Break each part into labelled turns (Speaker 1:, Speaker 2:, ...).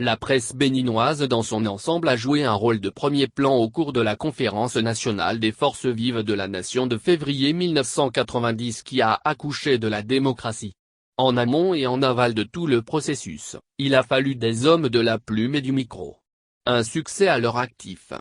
Speaker 1: La presse béninoise dans son ensemble a joué un rôle de premier plan au cours de la conférence nationale des forces vives de la nation de février 1990 qui a accouché de la démocratie. En amont et en aval de tout le processus, il a fallu des hommes de la plume et du micro. Un succès à leur actif.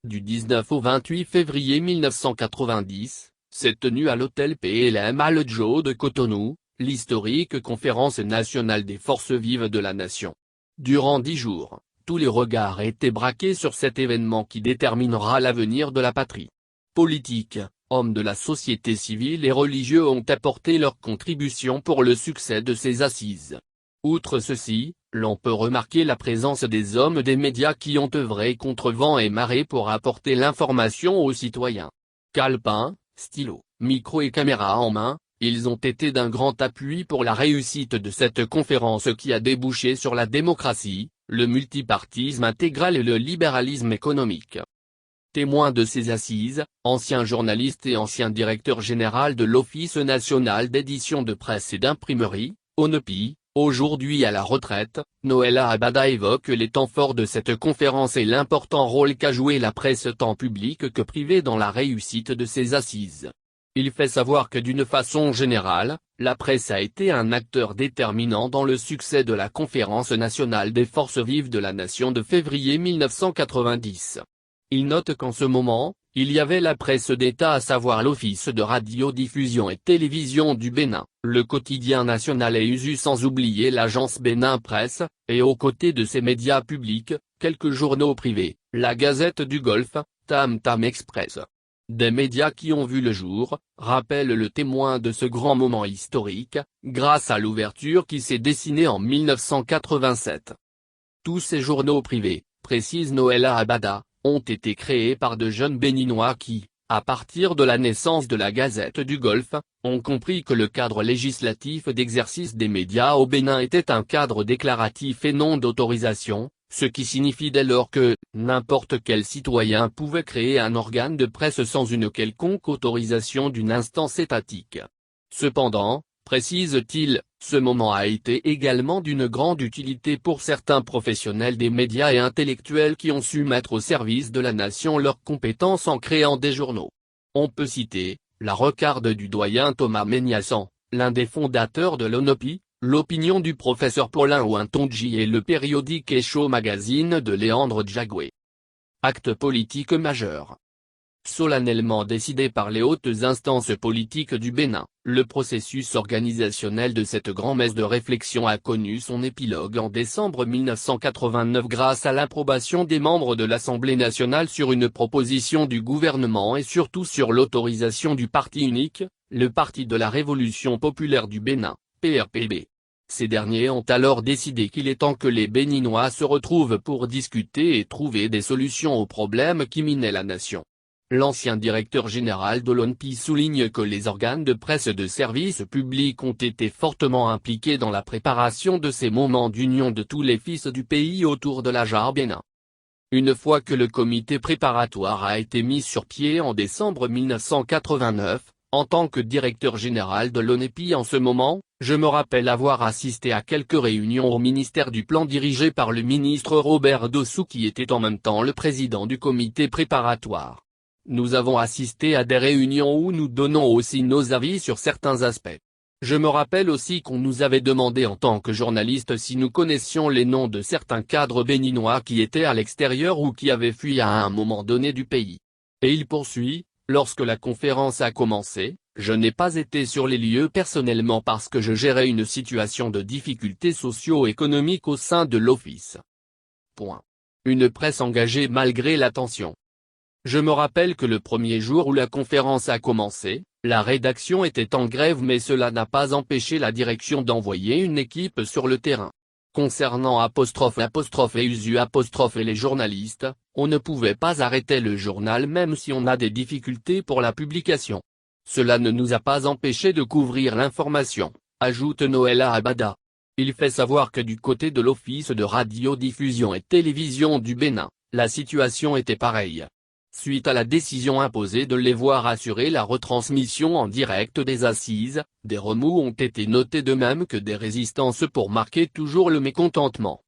Speaker 1: Du 19 au 28 février 1990, s'est tenue à l'hôtel PLM Al Joe de Cotonou, l'historique conférence nationale des forces vives de la nation. Durant 10 jours, tous les regards étaient braqués sur cet événement qui déterminera l'avenir de la patrie. Politiques, hommes de la société civile et religieux ont apporté leur contribution pour le succès de ces assises. Outre ceci, l'on peut remarquer la présence des hommes des médias qui ont œuvré contre vent et marée pour apporter l'information aux citoyens. Calepin, stylo, micro et caméra en main, ils ont été d'un grand appui pour la réussite de cette conférence qui a débouché sur la démocratie, le multipartisme intégral et le libéralisme économique. Témoin de ces assises, ancien journaliste et ancien directeur général de l'Office national d'édition de presse et d'imprimerie, ONEPI, aujourd'hui à la retraite, Noëlla Abada évoque les temps forts de cette conférence et l'important rôle qu'a joué la presse tant publique que privée dans la réussite de ces assises. Il fait savoir que d'une façon générale, la presse a été un acteur déterminant dans le succès de la conférence nationale des forces vives de la nation de février 1990. Il note qu'en ce moment, il y avait la presse d'État à savoir l'Office de radiodiffusion et télévision du Bénin, le quotidien national et usu sans oublier l'agence Bénin Presse, et aux côtés de ces médias publics, quelques journaux privés, la Gazette du Golfe, Tam Tam Express. Des médias qui ont vu le jour, rappelle le témoin de ce grand moment historique, grâce à l'ouverture qui s'est dessinée en 1987. Tous ces journaux privés, précise Noëlla Abada, ont été créés par de jeunes Béninois qui, à partir de la naissance de la Gazette du Golfe, ont compris que le cadre législatif d'exercice des médias au Bénin était un cadre déclaratif et non d'autorisation, ce qui signifie dès lors que n'importe quel citoyen pouvait créer un organe de presse sans une quelconque autorisation d'une instance étatique. Cependant, précise-t-il, ce moment a été également d'une grande utilité pour certains professionnels des médias et intellectuels qui ont su mettre au service de la nation leurs compétences en créant des journaux. On peut citer, la recarde du doyen Thomas Méniassan, l'un des fondateurs de l'ONEPI, l'opinion du professeur Paulin Ouintondji et le périodique Echo Magazine de Léandre Djagoué. Acte politique majeur. Solennellement décidé par les hautes instances politiques du Bénin, le processus organisationnel de cette grand-messe de réflexion a connu son épilogue en décembre 1989 grâce à l'approbation des membres de l'Assemblée nationale sur une proposition du gouvernement et surtout sur l'autorisation du parti unique, le Parti de la Révolution populaire du Bénin, PRPB. Ces derniers ont alors décidé qu'il est temps que les Béninois se retrouvent pour discuter et trouver des solutions aux problèmes qui minaient la nation. L'ancien directeur général de l'ONEPI souligne que les organes de presse de service public ont été fortement impliqués dans la préparation de ces moments d'union de tous les fils du pays autour de la jarre Bénin. Une fois que le comité préparatoire a été mis sur pied en décembre 1989, en tant que directeur général de l'ONEPI en ce moment, je me rappelle avoir assisté à quelques réunions au ministère du Plan dirigé par le ministre Robert Dossou qui était en même temps le président du comité préparatoire. Nous avons assisté à des réunions où nous donnons aussi nos avis sur certains aspects. Je me rappelle aussi qu'on nous avait demandé en tant que journalistes si nous connaissions les noms de certains cadres béninois qui étaient à l'extérieur ou qui avaient fui à un moment donné du pays. Et il poursuit, lorsque la conférence a commencé, je n'ai pas été sur les lieux personnellement parce que je gérais une situation de difficultés socio-économiques au sein de l'office. Une presse engagée malgré la tension. Je me rappelle que le premier jour où la conférence a commencé, la rédaction était en grève mais cela n'a pas empêché la direction d'envoyer une équipe sur le terrain. Concernant et usu et les journalistes, on ne pouvait pas arrêter le journal même si on a des difficultés pour la publication. Cela ne nous a pas empêché de couvrir l'information, ajoute Noëlla Abada. Il fait savoir que du côté de l'Office de radiodiffusion et télévision du Bénin, la situation était pareille. Suite à la décision imposée de les voir assurer la retransmission en direct des assises, des remous ont été notés de même que des résistances pour marquer toujours le mécontentement.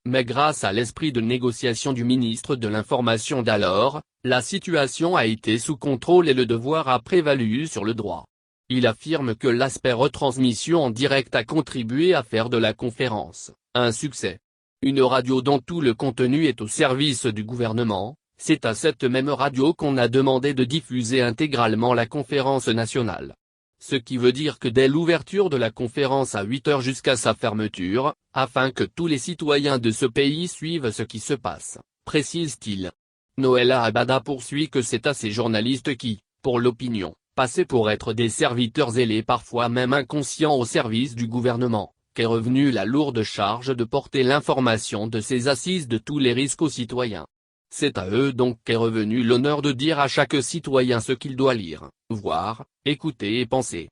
Speaker 1: Mais grâce à l'esprit de négociation du ministre de l'Information d'alors, la situation a été sous contrôle et le devoir a prévalu sur le droit. Il affirme que l'aspect retransmission en direct a contribué à faire de la conférence un succès. Une radio dont tout le contenu est au service du gouvernement, c'est à cette même radio qu'on a demandé de diffuser intégralement la conférence nationale. Ce qui veut dire que dès l'ouverture de la conférence à 8 h jusqu'à sa fermeture, afin que tous les citoyens de ce pays suivent ce qui se passe, précise-t-il. Noëlla Abada poursuit que c'est à ces journalistes qui, pour l'opinion, passaient pour être des serviteurs zélés parfois même inconscients au service du gouvernement, qu'est revenue la lourde charge de porter l'information de ces assises de tous les risques aux citoyens. C'est à eux donc qu'est revenu l'honneur de dire à chaque citoyen ce qu'il doit lire, voir, écouter et penser.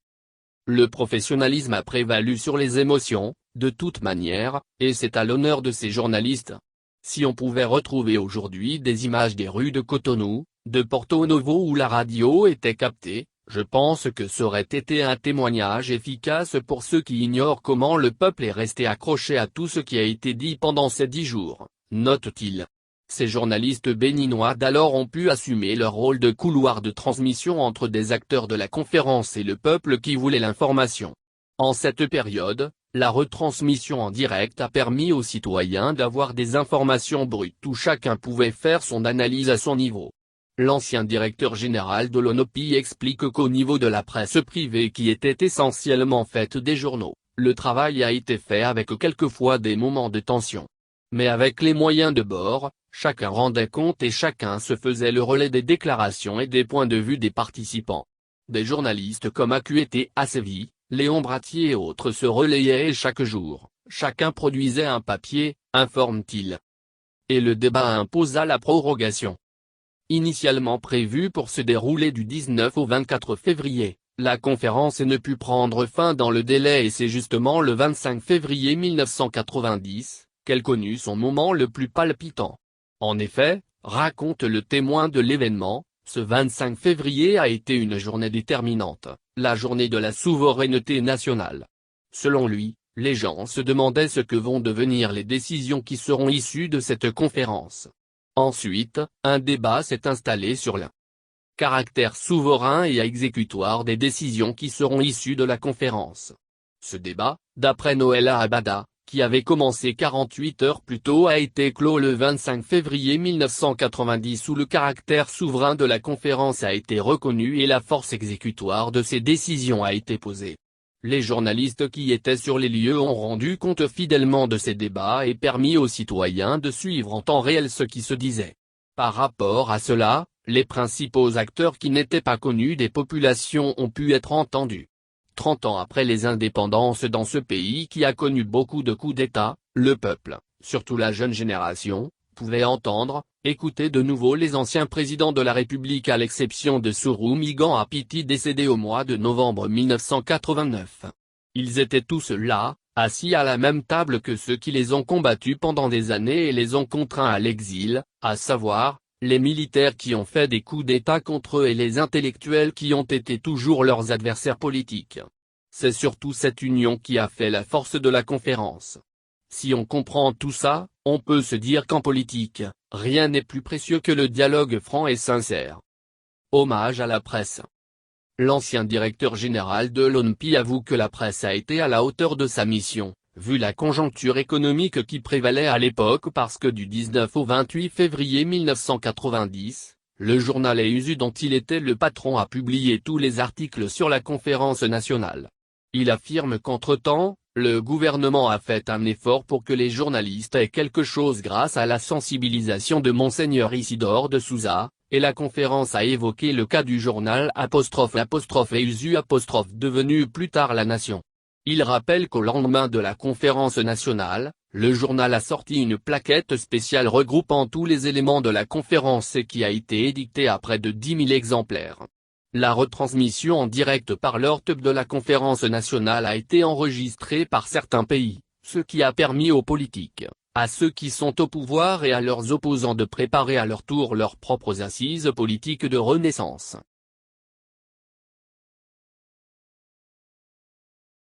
Speaker 1: Le professionnalisme a prévalu sur les émotions, de toute manière, et c'est à l'honneur de ces journalistes. Si on pouvait retrouver aujourd'hui des images des rues de Cotonou, de Porto Novo où la radio était captée, je pense que ça aurait été un témoignage efficace pour ceux qui ignorent comment le peuple est resté accroché à tout ce qui a été dit pendant ces 10 jours, note-t-il. Ces journalistes béninois d'alors ont pu assumer leur rôle de couloir de transmission entre des acteurs de la conférence et le peuple qui voulait l'information. En cette période, la retransmission en direct a permis aux citoyens d'avoir des informations brutes où chacun pouvait faire son analyse à son niveau. L'ancien directeur général de l'ONOPI explique qu'au niveau de la presse privée qui était essentiellement faite des journaux, le travail a été fait avec quelquefois des moments de tension. Mais avec les moyens de bord, chacun rendait compte et chacun se faisait le relais des déclarations et des points de vue des participants. Des journalistes comme Acuité Acevi, Léon Bratier et autres se relayaient et chaque jour, chacun produisait un papier, informe-t-il. Et le débat imposa la prorogation. Initialement prévue pour se dérouler du 19 au 24 février, la conférence ne put prendre fin dans le délai et c'est justement le 25 février 1990, qu'elle connut son moment le plus palpitant. En effet, raconte le témoin de l'événement, ce 25 février a été une journée déterminante, la journée de la souveraineté nationale. Selon lui, les gens se demandaient ce que vont devenir les décisions qui seront issues de cette conférence. Ensuite, un débat s'est installé sur le caractère souverain et exécutoire des décisions qui seront issues de la conférence. Ce débat, d'après Noëlla Abada, qui avait commencé 48 heures plus tôt a été clos le 25 février 1990 où le caractère souverain de la conférence a été reconnu et la force exécutoire de ces décisions a été posée. Les journalistes qui étaient sur les lieux ont rendu compte fidèlement de ces débats et permis aux citoyens de suivre en temps réel ce qui se disait. Par rapport à cela, les principaux acteurs qui n'étaient pas connus des populations ont pu être entendus. 30 ans après les indépendances dans ce pays qui a connu beaucoup de coups d'État, le peuple, surtout la jeune génération, pouvait entendre, écouter de nouveau les anciens présidents de la République à l'exception de Souroumi Apiti décédé au mois de novembre 1989. Ils étaient tous là, assis à la même table que ceux qui les ont combattus pendant des années et les ont contraints à l'exil, à savoir, les militaires qui ont fait des coups d'État contre eux et les intellectuels qui ont été toujours leurs adversaires politiques. C'est surtout cette union qui a fait la force de la conférence. Si on comprend tout ça, on peut se dire qu'en politique, rien n'est plus précieux que le dialogue franc et sincère. Hommage à la presse. L'ancien directeur général de l'ONPI avoue que la presse a été à la hauteur de sa mission, vu la conjoncture économique qui prévalait à l'époque parce que du 19 au 28 février 1990, le journal EUSU dont il était le patron a publié tous les articles sur la conférence nationale. Il affirme qu'entre-temps, le gouvernement a fait un effort pour que les journalistes aient quelque chose grâce à la sensibilisation de Monseigneur Isidore de Souza, et la conférence a évoqué le cas du journal ''EUSU'' devenu plus tard La Nation. Il rappelle qu'au lendemain de la conférence nationale, le journal a sorti une plaquette spéciale regroupant tous les éléments de la conférence et qui a été édictée à près de 10 000 exemplaires. La retransmission en direct par l'ORTEP de la conférence nationale a été enregistrée par certains pays, ce qui a permis aux politiques, à ceux qui sont au pouvoir et à leurs opposants de préparer à leur tour leurs propres assises politiques de renaissance.